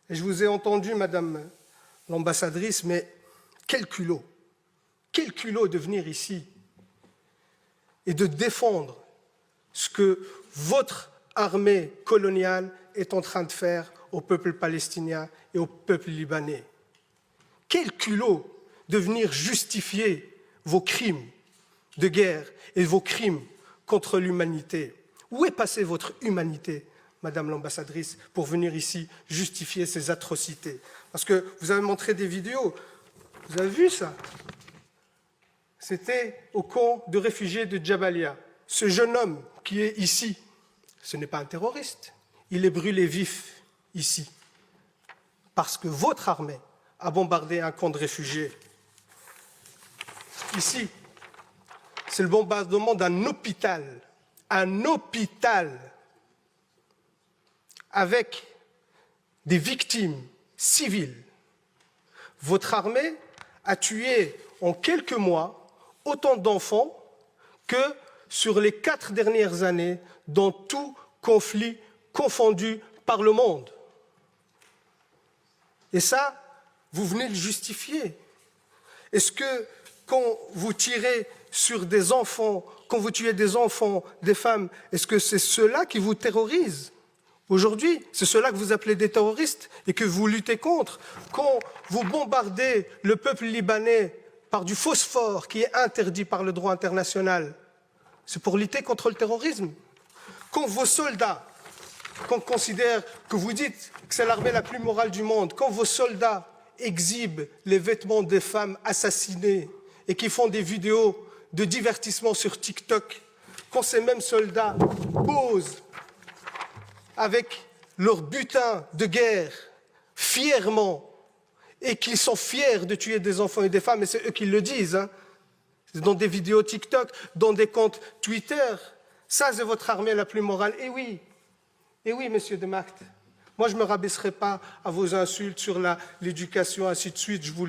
Et je vous ai entendu, Madame l'ambassadrice, mais quel culot de venir ici et de défendre ce que votre armée coloniale est en train de faire au peuple palestinien et au peuple libanais. Quel culot de venir justifier vos crimes de guerre et vos crimes contre l'humanité. Où est passée votre humanité, Madame l'ambassadrice, pour venir ici justifier ces atrocités? Parce que vous avez montré des vidéos, vous avez vu ça? C'était au camp de réfugiés de Jabalia. Ce jeune homme qui est ici, ce n'est pas un terroriste, il est brûlé vif ici, parce que votre armée a bombardé un camp de réfugiés. Ici, c'est le bombardement d'un hôpital avec des victimes civiles. Votre armée a tué en quelques mois autant d'enfants que sur les 4 dernières années dans tout conflit confondu par le monde. Et ça, vous venez le justifier. Est-ce que quand vous tirez sur des enfants, quand vous tuez des enfants, des femmes, est-ce que c'est ceux-là qui vous terrorisent? Aujourd'hui, c'est ceux-là que vous appelez des terroristes et que vous luttez contre. Quand vous bombardez le peuple libanais par du phosphore qui est interdit par le droit international, c'est pour lutter contre le terrorisme. Quand vos soldats, qu'on considère, que vous dites que c'est l'armée la plus morale du monde, quand vos soldats exhibent les vêtements des femmes assassinées et qui font des vidéos de divertissement sur TikTok, quand ces mêmes soldats posent avec leur butin de guerre fièrement et qu'ils sont fiers de tuer des enfants et des femmes, et c'est eux qui le disent, hein, dans des vidéos TikTok, dans des comptes Twitter, ça c'est votre armée la plus morale. Et oui, monsieur de Macht, moi je ne me rabaisserai pas à vos insultes sur l'éducation, ainsi de suite, je vous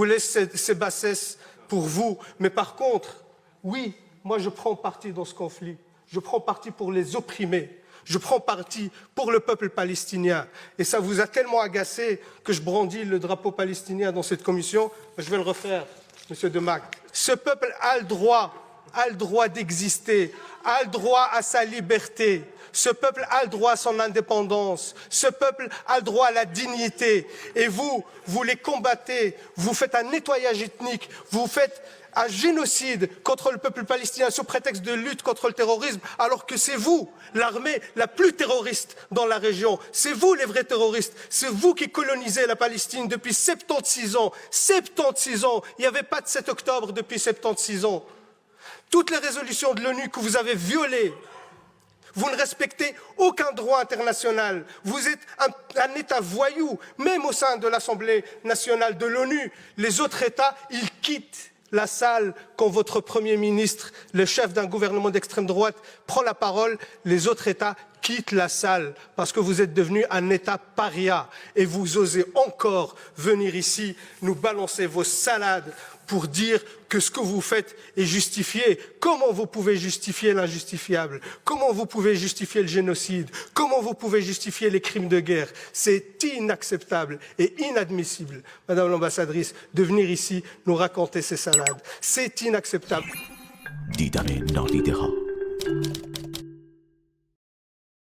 laisse ces bassesses pour vous. Mais par contre, oui, moi je prends parti dans ce conflit, je prends parti pour les opprimés, je prends parti pour le peuple palestinien. Et ça vous a tellement agacé que je brandis le drapeau palestinien dans cette commission, je vais le refaire, monsieur de Macht. Ce peuple a le droit d'exister, a le droit à sa liberté. Ce peuple a le droit à son indépendance. Ce peuple a le droit à la dignité. Et vous les combattez. Vous faites un nettoyage ethnique. Vous faites un génocide contre le peuple palestinien sous prétexte de lutte contre le terrorisme, alors que c'est vous, l'armée la plus terroriste dans la région. C'est vous les vrais terroristes. C'est vous qui colonisez la Palestine depuis 76 ans. 76 ans. Il n'y avait pas de 7 octobre depuis 76 ans. Toutes les résolutions de l'ONU que vous avez violées, vous ne respectez aucun droit international. Vous êtes un État voyou, même au sein de l'Assemblée nationale de l'ONU. Les autres États, ils quittent la salle quand votre Premier ministre, le chef d'un gouvernement d'extrême droite, prend la parole. Les autres États quittent la salle parce que vous êtes devenu un État paria. Et vous osez encore venir ici nous balancer vos salades pour dire que ce que vous faites est justifié. Comment vous pouvez justifier l'injustifiable? Comment vous pouvez justifier le génocide? Comment vous pouvez justifier les crimes de guerre? C'est inacceptable et inadmissible, Madame l'ambassadrice, de venir ici nous raconter ces salades. C'est inacceptable. دیدن نادیده ها